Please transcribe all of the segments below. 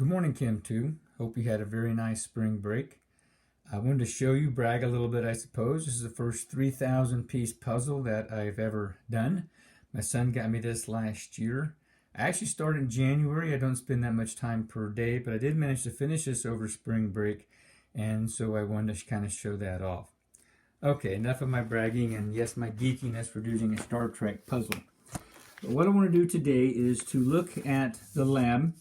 Good morning, Kim 2. Hope you had a very nice spring break. I wanted to show you, brag a little bit, I suppose. This is the first 3,000 piece puzzle that I've ever done. My son got me this last year. I actually started in January. I don't spend that much time per day, but I did manage to finish this over spring break, and so I wanted to kind of show that off. Okay, enough of my bragging and yes, my geekiness for using a Star Trek puzzle. But what I want to do today is to look at the lab.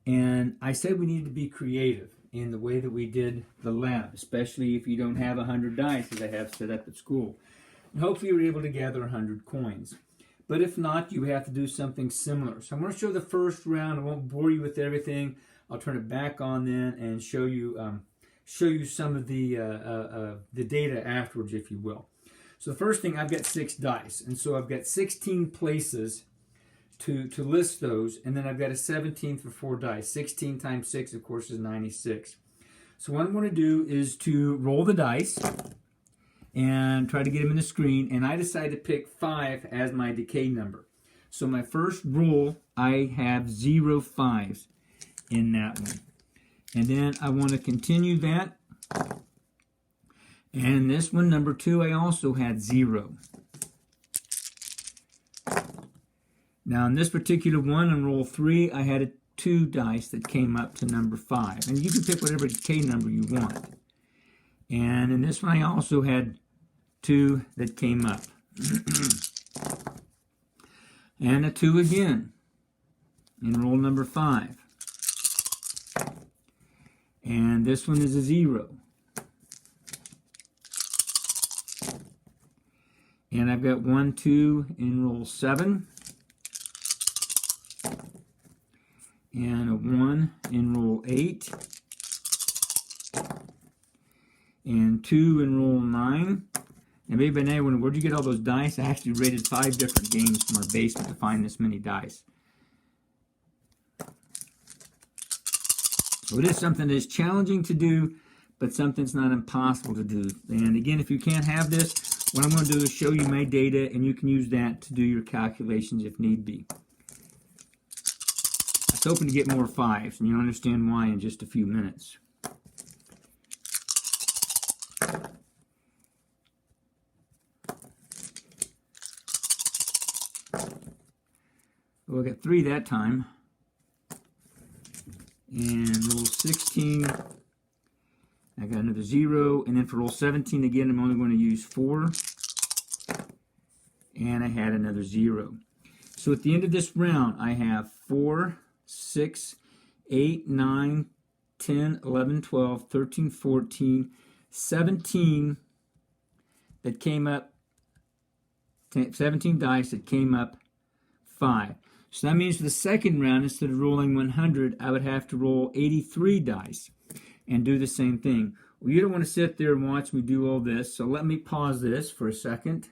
And I said we needed to be creative in the way that we did the lab, especially if you don't have 100 dice as I have set up at school. And hopefully you were able to gather 100 coins. But if not, you have to do something similar. So I'm going to show the first round. I won't bore you with everything. I'll turn it back on then and show you some of the data afterwards, if you will. So the first thing, I've got 6 dice. And so I've got 16 places to list those, and then I've got a 17th for 4 dice. 16 times 6, of course, is 96. So what I'm going to do is to roll the dice and try to get them in the screen, and I decided to pick 5 as my decay number. So my first roll, I have 0 5s in that one. And then I want to continue that. And this one, number 2, I also had 0. Now in this particular one, on roll 3, I had 2 dice that came up to number 5. And you can pick whatever decay number you want. And in this one, I also had 2 that came up. And a 2 again in roll number 5. And this one is a 0. And I've got 1, 2 in roll 7. And a 1 in roll 8, and 2 in roll 9. And maybe by now you're wondering, where'd you get all those dice? I actually rated 5 different games from our basement to find this many dice. So it is something that is challenging to do, but something that's not impossible to do. And again, if you can't have this, what I'm going to do is show you my data, and you can use that to do your calculations if need be. I was hoping to get more 5s, and you'll understand why in just a few minutes. Well, I got 3 that time. And roll 16, I got another 0. And then for roll 17 again, I'm only going to use 4. And I had another 0. So at the end of this round, I have 4, 6, 8, 9, 10, 11, 12, 13, 14, 17 that came up, 17 dice that came up 5. So that means for the second round, instead of rolling 100, I would have to roll 83 dice and do the same thing. Well, you don't want to sit there and watch me do all this, so let me pause this for a second.